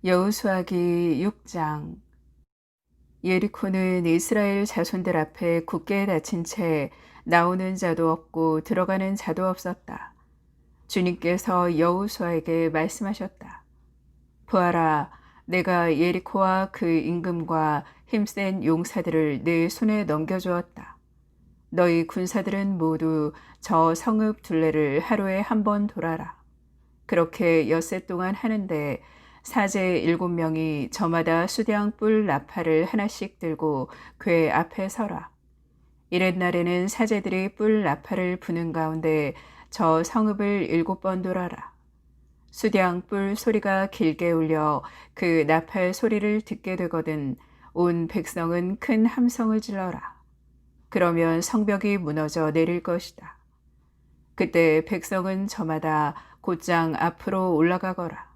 여호수아기 6장. 예리코는 이스라엘 자손들 앞에 굳게 닫힌 채 나오는 자도 없고 들어가는 자도 없었다. 주님께서 여호수아에게 말씀하셨다. 보아라, 내가 예리코와 그 임금과 힘센 용사들을 네 손에 넘겨주었다. 너희 군사들은 모두 저 성읍 둘레를 하루에 한 번 돌아라. 그렇게 엿새 동안 하는데 사제 7명이 저마다 수량 뿔 나팔을 하나씩 들고 궤 앞에 서라. 이튿날에는 사제들이 뿔 나팔을 부는 가운데 저 성읍을 7번 돌아라. 수량 뿔 소리가 길게 울려 그 나팔 소리를 듣게 되거든 온 백성은 큰 함성을 질러라. 그러면 성벽이 무너져 내릴 것이다. 그때 백성은 저마다 곧장 앞으로 올라가거라.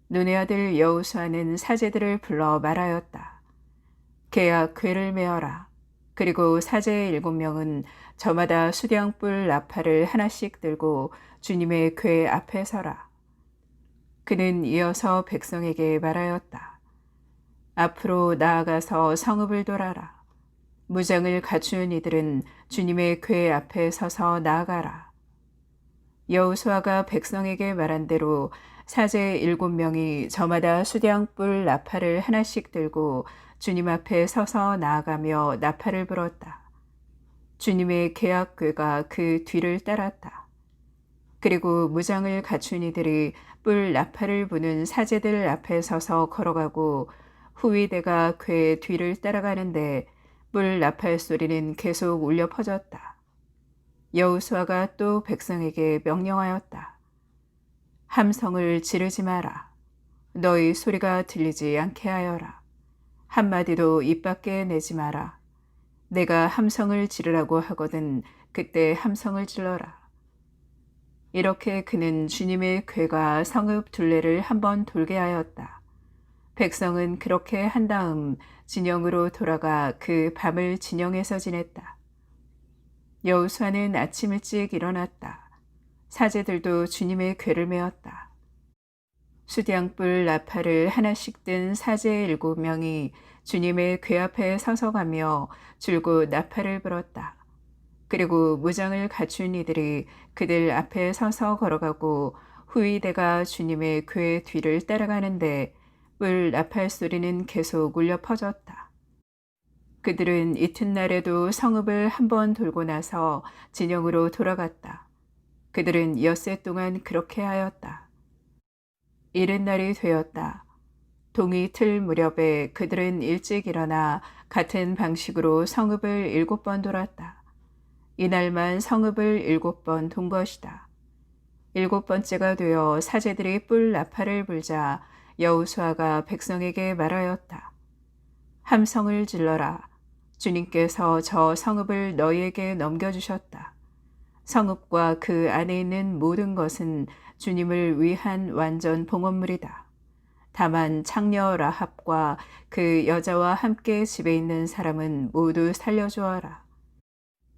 눈의 아들 여호수아는 사제들을 불러 말하였다. 계약 궤를 메어라. 그리고 사제 7명은 저마다 수량뿔 나팔을 하나씩 들고 주님의 궤 앞에 서라. 그는 이어서 백성에게 말하였다. 앞으로 나아가서 성읍을 돌아라. 무장을 갖춘 이들은 주님의 궤 앞에 서서 나아가라. 여호수아가 백성에게 말한 대로 사제 7명이 저마다 수량뿔 나팔을 하나씩 들고 주님 앞에 서서 나아가며 나팔을 불었다. 주님의 계약궤가 그 뒤를 따랐다. 그리고 무장을 갖춘 이들이 뿔 나팔을 부는 사제들 앞에 서서 걸어가고 후위대가 궤 뒤를 따라가는데 뿔 나팔 소리는 계속 울려 퍼졌다. 여호수아가 또 백성에게 명령하였다. 함성을 지르지 마라. 너희 소리가 들리지 않게 하여라. 한마디도 입 밖에 내지 마라. 내가 함성을 지르라고 하거든 그때 함성을 질러라. 이렇게 그는 주님의 궤가 성읍 둘레를 한번 돌게 하였다. 백성은 그렇게 한 다음 진영으로 돌아가 그 밤을 진영에서 지냈다. 여호수아는 아침 일찍 일어났다. 사제들도 주님의 궤를 메었다. 수량뿔 나팔을 하나씩 든 사제 7명이 주님의 궤 앞에 서서 가며 줄곧 나팔을 불었다. 그리고 무장을 갖춘 이들이 그들 앞에 서서 걸어가고 후위대가 주님의 궤 뒤를 따라가는데 뿔 나팔 소리는 계속 울려 퍼졌다. 그들은 이튿날에도 성읍을 한번 돌고 나서 진영으로 돌아갔다. 그들은 엿새 동안 그렇게 하였다. 이튿날이 되었다. 동이 틀 무렵에 그들은 일찍 일어나 같은 방식으로 성읍을 7번 돌았다. 이날만 성읍을 7번 돈 것이다. 7번째가 되어 사제들이 뿔 나팔을 불자 여호수아가 백성에게 말하였다. 함성을 질러라. 주님께서 저 성읍을 너희에게 넘겨주셨다. 성읍과 그 안에 있는 모든 것은 주님을 위한 완전 봉헌물이다. 다만 창녀 라합과 그 여자와 함께 집에 있는 사람은 모두 살려주어라.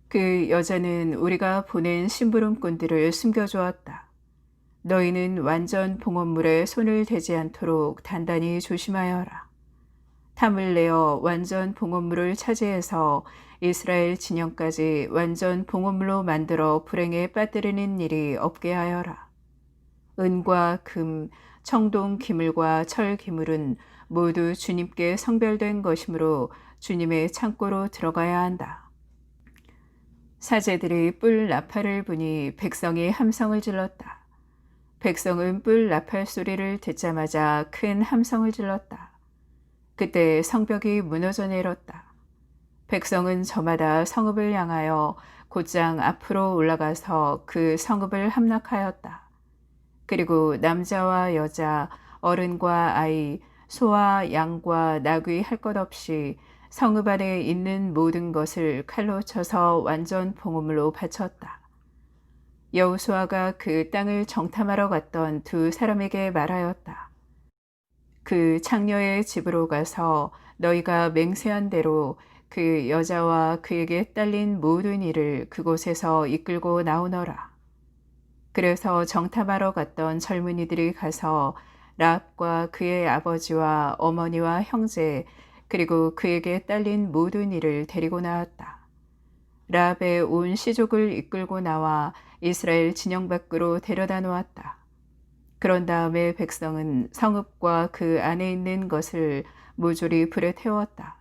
그 여자는 우리가 보낸 심부름꾼들을 숨겨주었다. 너희는 완전 봉헌물에 손을 대지 않도록 단단히 조심하여라. 탐을 내어 완전 봉헌물을 차지해서 이스라엘 진영까지 완전 봉헌물로 만들어 불행에 빠뜨리는 일이 없게 하여라. 은과 금, 청동 기물과 철 기물은 모두 주님께 성별된 것이므로 주님의 창고로 들어가야 한다. 사제들이 뿔 나팔을 부니 백성이 함성을 질렀다. 백성은 뿔 나팔 소리를 듣자마자 큰 함성을 질렀다. 그때 성벽이 무너져 내렸다. 백성은 저마다 성읍을 향하여 곧장 앞으로 올라가서 그 성읍을 함락하였다. 그리고 남자와 여자, 어른과 아이, 소와 양과 나귀 할 것 없이 성읍 안에 있는 모든 것을 칼로 쳐서 완전 봉헌물로 바쳤다. 여호수아가 그 땅을 정탐하러 갔던 두 사람에게 말하였다. 그 창녀의 집으로 가서 너희가 맹세한 대로 그 여자와 그에게 딸린 모든 일을 그곳에서 이끌고 나오너라. 그래서 정탐하러 갔던 젊은이들이 가서 랍과 그의 아버지와 어머니와 형제 그리고 그에게 딸린 모든 이를 데리고 나왔다. 랍의 온 시족을 이끌고 나와 이스라엘 진영 밖으로 데려다 놓았다. 그런 다음에 백성은 성읍과 그 안에 있는 것을 모조리 불에 태웠다.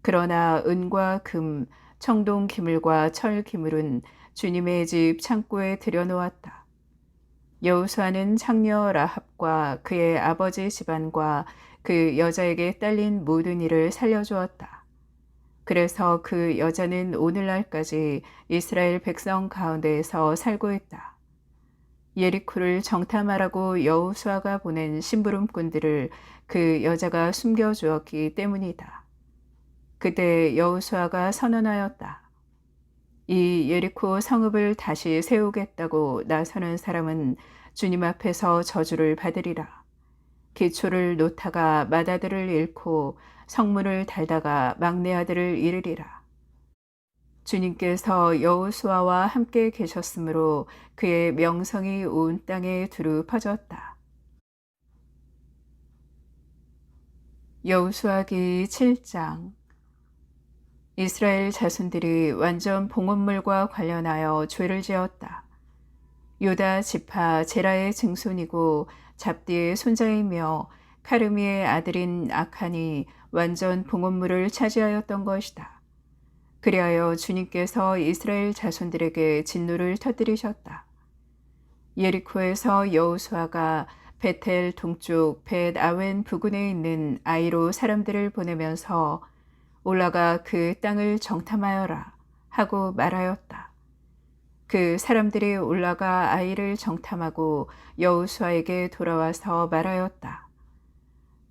그러나 은과 금, 청동 기물과 철 기물은 주님의 집 창고에 들여놓았다. 여호수아는 창녀 라합과 그의 아버지 집안과 그 여자에게 딸린 모든 일을 살려주었다. 그래서 그 여자는 오늘날까지 이스라엘 백성 가운데에서 살고 있다. 예리코를 정탐하라고 여호수아가 보낸 심부름꾼들을 그 여자가 숨겨주었기 때문이다. 그때 여호수아가 선언하였다. 이 예리코 성읍을 다시 세우겠다고 나서는 사람은 주님 앞에서 저주를 받으리라. 기초를 놓다가 맏아들을 잃고 성문을 달다가 막내 아들을 잃으리라. 주님께서 여호수아와 함께 계셨으므로 그의 명성이 온 땅에 두루 퍼졌다. 여호수아기 7장. 이스라엘 자손들이 완전 봉헌물과 관련하여 죄를 지었다. 유다 지파 제라의 증손이고 잡디의 손자이며 카르미의 아들인 아칸이 완전 봉헌물을 차지하였던 것이다. 그리하여 주님께서 이스라엘 자손들에게 진노를 터뜨리셨다. 예리코에서 여호수아가 베텔 동쪽 벳 아웬 부근에 있는 아이로 사람들을 보내면서 올라가 그 땅을 정탐하여라 하고 말하였다. 그 사람들이 올라가 아이를 정탐하고 여호수아에게 돌아와서 말하였다.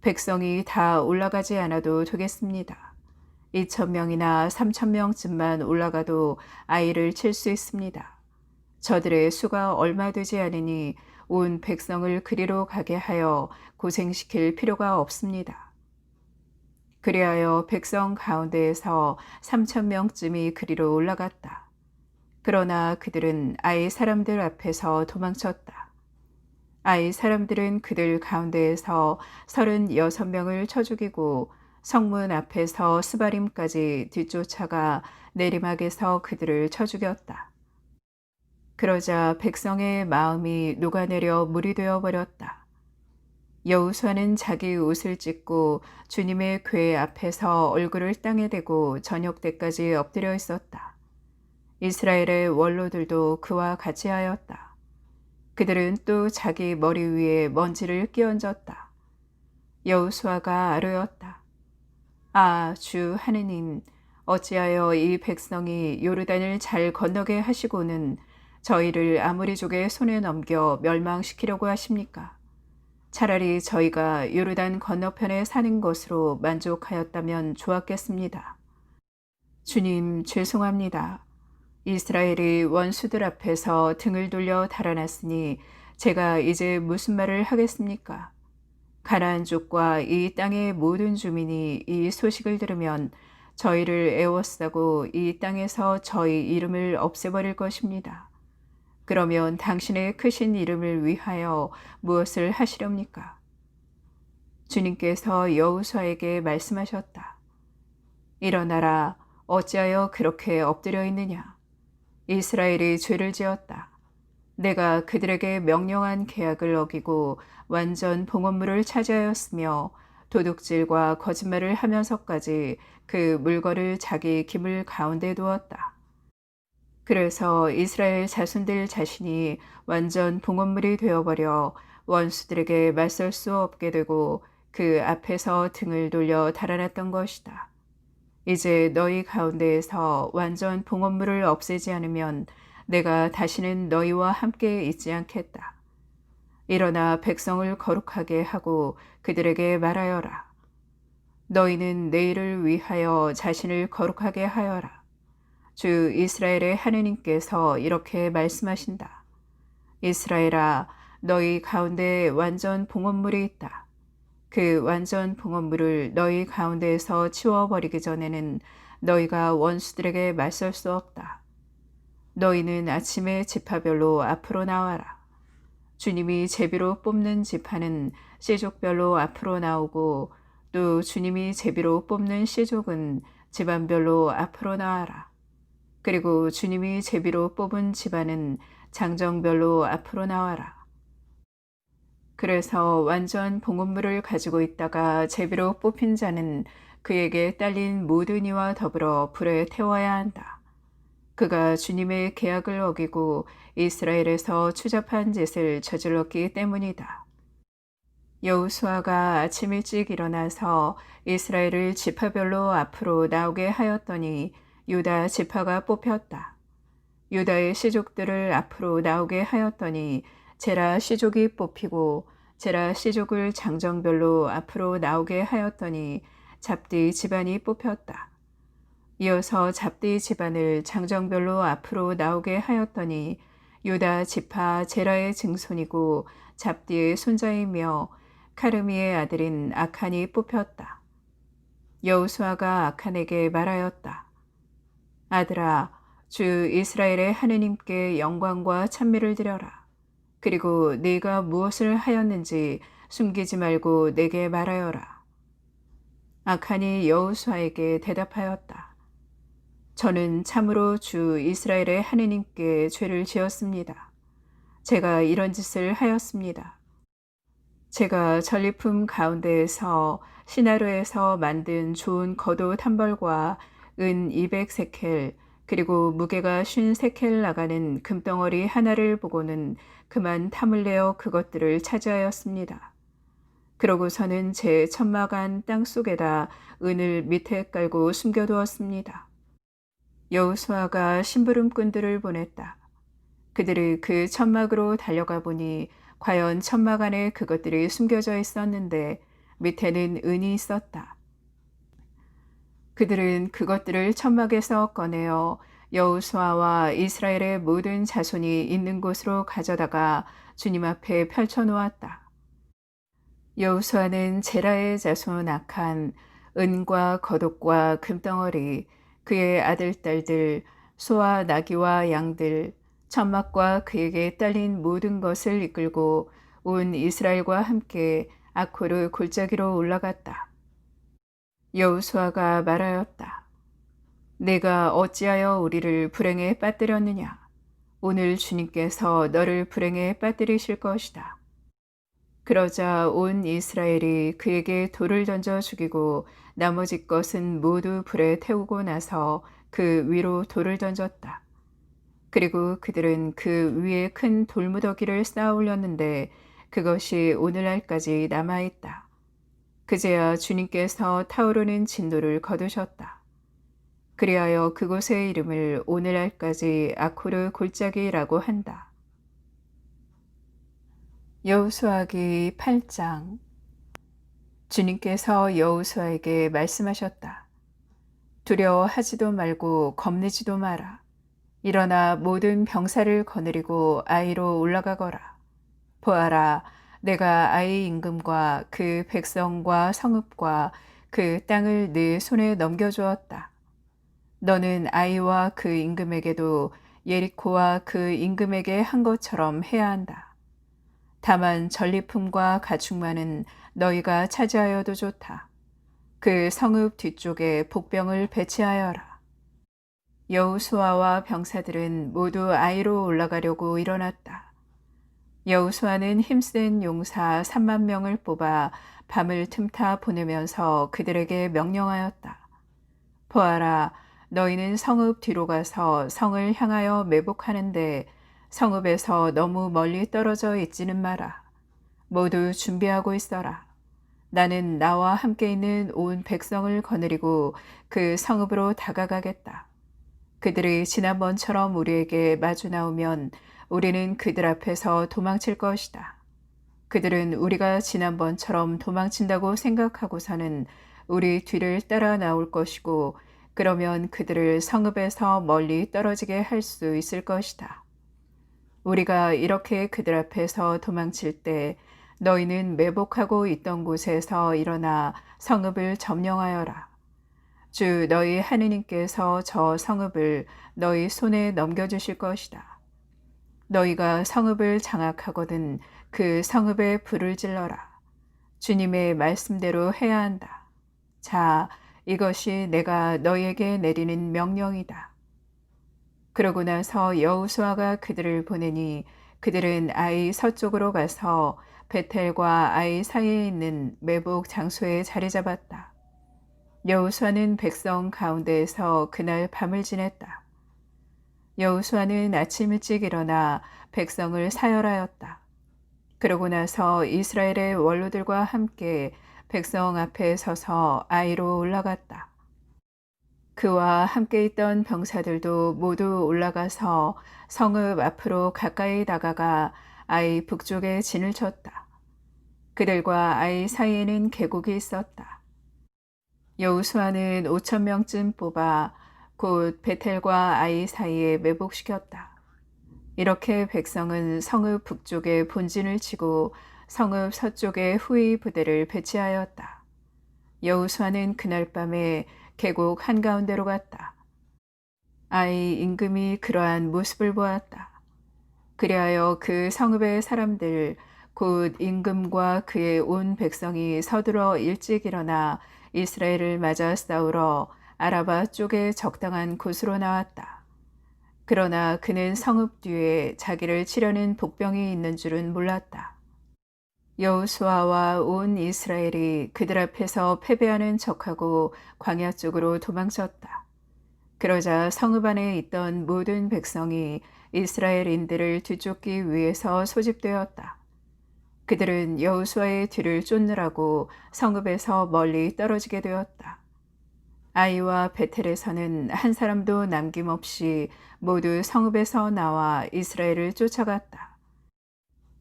백성이 다 올라가지 않아도 되겠습니다. 2,000명이나 3,000명쯤만 올라가도 아이를 칠 수 있습니다. 저들의 수가 얼마 되지 않으니 온 백성을 그리로 가게 하여 고생시킬 필요가 없습니다. 그리하여 백성 가운데에서 3,000명쯤이 그리로 올라갔다. 그러나 그들은 아이 사람들 앞에서 도망쳤다. 아이 사람들은 그들 가운데에서 36명을 쳐 죽이고 성문 앞에서 스바림까지 뒤쫓아가 내리막에서 그들을 쳐 죽였다. 그러자 백성의 마음이 녹아내려 물이 되어 버렸다. 여호수아는 자기 옷을 찢고 주님의 궤 앞에서 얼굴을 땅에 대고 저녁 때까지 엎드려 있었다. 이스라엘의 원로들도 그와 같이 하였다. 그들은 또 자기 머리 위에 먼지를 끼얹었다. 여호수아가 아뢰었다. 아, 주 하느님, 어찌하여 이 백성이 요르단을 잘 건너게 하시고는 저희를 아모리족의 손에 넘겨 멸망시키려고 하십니까? 차라리 저희가 요르단 건너편에 사는 것으로 만족하였다면 좋았겠습니다. 주님, 죄송합니다. 이스라엘이 원수들 앞에서 등을 돌려 달아났으니 제가 이제 무슨 말을 하겠습니까? 가나안족과 이 땅의 모든 주민이 이 소식을 들으면 저희를 애워싸고 이 땅에서 저희 이름을 없애버릴 것입니다. 그러면 당신의 크신 이름을 위하여 무엇을 하시렵니까? 주님께서 여호수아에게 말씀하셨다. 일어나라, 어찌하여 그렇게 엎드려 있느냐? 이스라엘이 죄를 지었다. 내가 그들에게 명령한 계약을 어기고 완전 봉헌물을 차지하였으며 도둑질과 거짓말을 하면서까지 그 물건을 자기 기물 가운데 두었다. 그래서 이스라엘 자손들 자신이 완전 봉헌물이 되어버려 원수들에게 맞설 수 없게 되고 그 앞에서 등을 돌려 달아났던 것이다. 이제 너희 가운데에서 완전 봉헌물을 없애지 않으면 내가 다시는 너희와 함께 있지 않겠다. 일어나 백성을 거룩하게 하고 그들에게 말하여라. 너희는 내일을 위하여 자신을 거룩하게 하여라. 주 이스라엘의 하느님께서 이렇게 말씀하신다. 이스라엘아, 너희 가운데 완전 봉헌물이 있다. 그 완전 봉헌물을 너희 가운데에서 치워버리기 전에는 너희가 원수들에게 맞설 수 없다. 너희는 아침에 지파별로 앞으로 나와라. 주님이 제비로 뽑는 지파는 씨족별로 앞으로 나오고 또 주님이 제비로 뽑는 씨족은 집안별로 앞으로 나와라. 그리고 주님이 제비로 뽑은 집안은 장정별로 앞으로 나와라. 그래서 완전 봉헌물을 가지고 있다가 제비로 뽑힌 자는 그에게 딸린 모든 이와 더불어 불에 태워야 한다. 그가 주님의 계약을 어기고 이스라엘에서 추잡한 짓을 저질렀기 때문이다. 여호수아가 아침 일찍 일어나서 이스라엘을 지파별로 앞으로 나오게 하였더니 유다 지파가 뽑혔다. 유다의 씨족들을 앞으로 나오게 하였더니 제라 씨족이 뽑히고 제라 씨족을 장정별로 앞으로 나오게 하였더니 잡디 집안이 뽑혔다. 이어서 잡디 집안을 장정별로 앞으로 나오게 하였더니 유다 지파 제라의 증손이고 잡디의 손자이며 카르미의 아들인 아칸이 뽑혔다. 여호수아가 아칸에게 말하였다. 아들아, 주 이스라엘의 하느님께 영광과 찬미를 드려라. 그리고 네가 무엇을 하였는지 숨기지 말고 내게 말하여라. 아칸이 여호수아에게 대답하였다. 저는 참으로 주 이스라엘의 하느님께 죄를 지었습니다. 제가 이런 짓을 하였습니다. 제가 전리품 가운데에서 시나르에서 만든 좋은 겉옷 한 벌과 은 200세켈 그리고 무게가 50세켈 나가는 금덩어리 하나를 보고는 그만 탐을 내어 그것들을 차지하였습니다. 그러고서는 제 천막 안 땅 속에다 은을 밑에 깔고 숨겨두었습니다. 여호수아가 심부름꾼들을 보냈다. 그들이 그 천막으로 달려가 보니 과연 천막 안에 그것들이 숨겨져 있었는데 밑에는 은이 있었다. 그들은 그것들을 천막에서 꺼내어 여호수아와 이스라엘의 모든 자손이 있는 곳으로 가져다가 주님 앞에 펼쳐놓았다. 여호수아는 제라의 자손 아칸, 은과 겉옷과 금덩어리, 그의 아들, 딸들, 소와 나귀와 양들, 천막과 그에게 딸린 모든 것을 이끌고 온 이스라엘과 함께 아코르 골짜기로 올라갔다. 여호수아가 말하였다. 내가 어찌하여 우리를 불행에 빠뜨렸느냐? 오늘 주님께서 너를 불행에 빠뜨리실 것이다. 그러자 온 이스라엘이 그에게 돌을 던져 죽이고 나머지 것은 모두 불에 태우고 나서 그 위로 돌을 던졌다. 그리고 그들은 그 위에 큰 돌무더기를 쌓아 올렸는데 그것이 오늘날까지 남아있다. 그제야 주님께서 타오르는 진노를 거두셨다. 그리하여 그곳의 이름을 오늘날까지 아코르 골짜기라고 한다. 여호수아기 8장. 주님께서 여호수아에게 말씀하셨다. 두려워하지도 말고 겁내지도 마라. 일어나 모든 병사를 거느리고 아이로 올라가거라. 보아라, 내가 아이 임금과 그 백성과 성읍과 그 땅을 네 손에 넘겨주었다. 너는 아이와 그 임금에게도 예리코와 그 임금에게 한 것처럼 해야 한다. 다만 전리품과 가축만은 너희가 차지하여도 좋다. 그 성읍 뒤쪽에 복병을 배치하여라. 여호수아와 병사들은 모두 아이로 올라가려고 일어났다. 여호수아는 힘센 용사 3만 명을 뽑아 밤을 틈타 보내면서 그들에게 명령하였다. 보아라, 너희는 성읍 뒤로 가서 성을 향하여 매복하는데 성읍에서 너무 멀리 떨어져 있지는 마라. 모두 준비하고 있어라. 나는 나와 함께 있는 온 백성을 거느리고 그 성읍으로 다가가겠다. 그들이 지난번처럼 우리에게 마주 나오면 우리는 그들 앞에서 도망칠 것이다. 그들은 우리가 지난번처럼 도망친다고 생각하고서는 우리 뒤를 따라 나올 것이고 그러면 그들을 성읍에서 멀리 떨어지게 할 수 있을 것이다. 우리가 이렇게 그들 앞에서 도망칠 때 너희는 매복하고 있던 곳에서 일어나 성읍을 점령하여라. 주 너희 하느님께서 저 성읍을 너희 손에 넘겨주실 것이다. 너희가 성읍을 장악하거든 그 성읍에 불을 질러라. 주님의 말씀대로 해야 한다. 자, 이것이 내가 너희에게 내리는 명령이다. 그러고 나서 여호수아가 그들을 보내니 그들은 아이 서쪽으로 가서 베텔과 아이 사이에 있는 매복 장소에 자리 잡았다. 여호수아는 백성 가운데에서 그날 밤을 지냈다. 여호수아는 아침 일찍 일어나 백성을 사열하였다. 그러고 나서 이스라엘의 원로들과 함께 백성 앞에 서서 아이로 올라갔다. 그와 함께 있던 병사들도 모두 올라가서 성읍 앞으로 가까이 다가가 아이 북쪽에 진을 쳤다. 그들과 아이 사이에는 계곡이 있었다. 여호수아는 5천 명쯤 뽑아 곧 베텔과 아이 사이에 매복시켰다. 이렇게 백성은 성읍 북쪽에 본진을 치고 성읍 서쪽에 후위 부대를 배치하였다. 여호수아는 그날 밤에 계곡 한가운데로 갔다. 아이 임금이 그러한 모습을 보았다. 그리하여 그 성읍의 사람들 곧 임금과 그의 온 백성이 서둘러 일찍 일어나 이스라엘을 맞아 싸우러 아라바 쪽에 적당한 곳으로 나왔다. 그러나 그는 성읍 뒤에 자기를 치려는 복병이 있는 줄은 몰랐다. 여호수아와 온 이스라엘이 그들 앞에서 패배하는 척하고 광야 쪽으로 도망쳤다. 그러자 성읍 안에 있던 모든 백성이 이스라엘인들을 뒤쫓기 위해서 소집되었다. 그들은 여호수아의 뒤를 쫓느라고 성읍에서 멀리 떨어지게 되었다. 아이와 베텔에서는 한 사람도 남김없이 모두 성읍에서 나와 이스라엘을 쫓아갔다.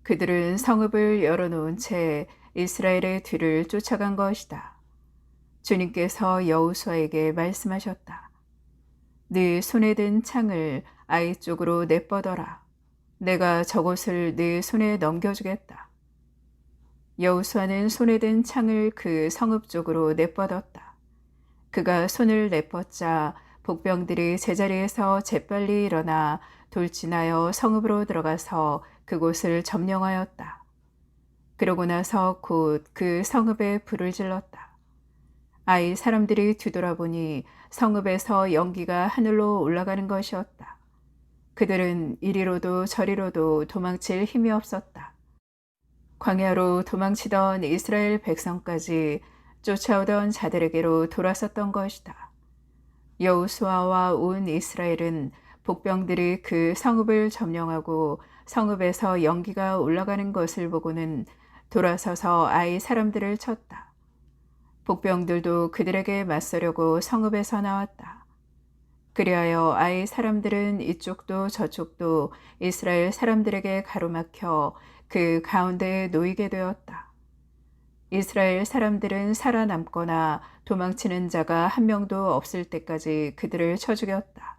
그들은 성읍을 열어놓은 채 이스라엘의 뒤를 쫓아간 것이다. 주님께서 여호수아에게 말씀하셨다. 네 손에 든 창을 아이 쪽으로 내뻗어라. 내가 저곳을 네 손에 넘겨주겠다. 여호수아는 손에 든 창을 그 성읍 쪽으로 내뻗었다. 그가 손을 내뻗자 복병들이 제자리에서 재빨리 일어나 돌진하여 성읍으로 들어가서 그곳을 점령하였다. 그러고 나서 곧 그 성읍에 불을 질렀다. 아이 사람들이 뒤돌아보니 성읍에서 연기가 하늘로 올라가는 것이었다. 그들은 이리로도 저리로도 도망칠 힘이 없었다. 광야로 도망치던 이스라엘 백성까지 쫓아오던 자들에게로 돌아섰던 것이다. 여호수아와 온 이스라엘은 복병들이 그 성읍을 점령하고 성읍에서 연기가 올라가는 것을 보고는 돌아서서 아이 사람들을 쳤다. 복병들도 그들에게 맞서려고 성읍에서 나왔다. 그리하여 아이 사람들은 이쪽도 저쪽도 이스라엘 사람들에게 가로막혀 그 가운데에 놓이게 되었다. 이스라엘 사람들은 살아남거나 도망치는 자가 한 명도 없을 때까지 그들을 쳐 죽였다.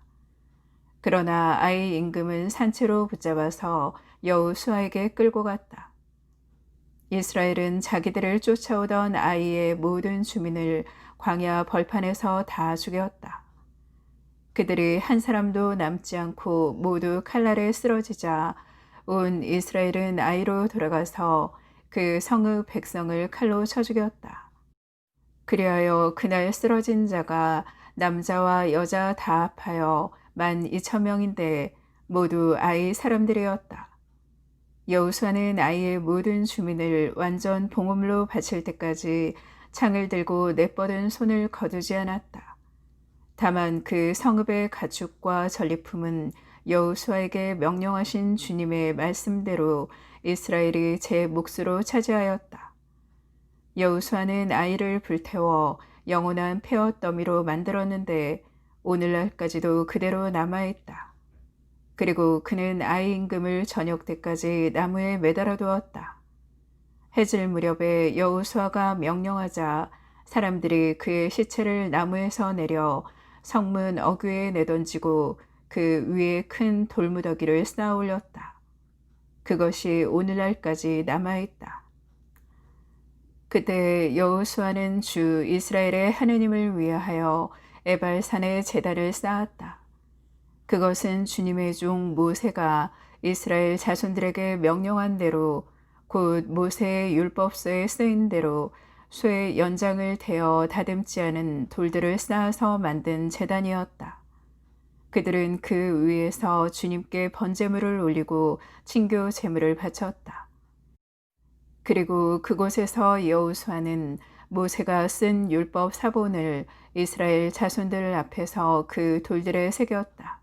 그러나 아이 임금은 산채로 붙잡아서 여호수아에게 끌고 갔다. 이스라엘은 자기들을 쫓아오던 아이의 모든 주민을 광야 벌판에서 다 죽였다. 그들이 한 사람도 남지 않고 모두 칼날에 쓰러지자 온 이스라엘은 아이로 돌아가서 그 성읍 백성을 칼로 쳐 죽였다. 그리하여 그날 쓰러진 자가 남자와 여자 다 합하여 12,000명인데 모두 아이 사람들이었다. 여호수아는 아이의 모든 주민을 완전 봉업로 바칠 때까지 창을 들고 내뻗은 손을 거두지 않았다. 다만 그 성읍의 가축과 전리품은 여호수아에게 명령하신 주님의 말씀대로 이스라엘이 제 몫으로 차지하였다. 여호수아는 아이를 불태워 영원한 폐허 더미로 만들었는데 오늘날까지도 그대로 남아있다. 그리고 그는 아이 임금을 저녁 때까지 나무에 매달아 두었다. 해질 무렵에 여호수아가 명령하자 사람들이 그의 시체를 나무에서 내려 성문 어귀에 내던지고 그 위에 큰 돌무더기를 쌓아 올렸다. 그것이 오늘날까지 남아있다. 그때 여호수아는 주 이스라엘의 하느님을 위하여 에발산에 제단을 쌓았다. 그것은 주님의 종 모세가 이스라엘 자손들에게 명령한 대로 곧 모세의 율법서에 쓰인 대로 쇠 연장을 대어 다듬지 않은 돌들을 쌓아서 만든 제단이었다. 그들은 그 위에서 주님께 번제물을 올리고 친교 제물을 바쳤다. 그리고 그곳에서 여호수아는 모세가 쓴 율법 사본을 이스라엘 자손들 앞에서 그 돌들에 새겼다.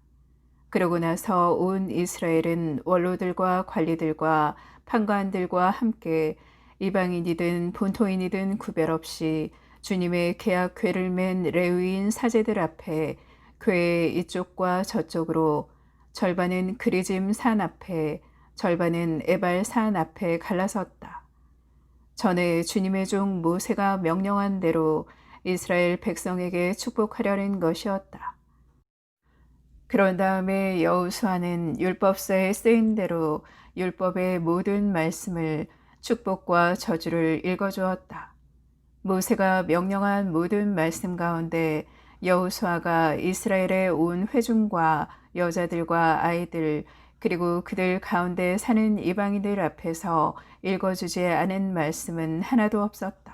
그러고 나서 온 이스라엘은 원로들과 관리들과 판관들과 함께 이방인이든 본토인이든 구별 없이 주님의 계약 궤를 맨 레위인 사제들 앞에 궤의 이쪽과 저쪽으로 절반은 그리짐 산 앞에 절반은 에발 산 앞에 갈라섰다. 전에 주님의 종 모세가 명령한 대로 이스라엘 백성에게 축복하려는 것이었다. 그런 다음에 여호수아는 율법서에 쓰인 대로 율법의 모든 말씀을 축복과 저주를 읽어주었다. 모세가 명령한 모든 말씀 가운데 여호수아가 이스라엘의 온 회중과 여자들과 아이들 그리고 그들 가운데 사는 이방인들 앞에서 읽어주지 않은 말씀은 하나도 없었다.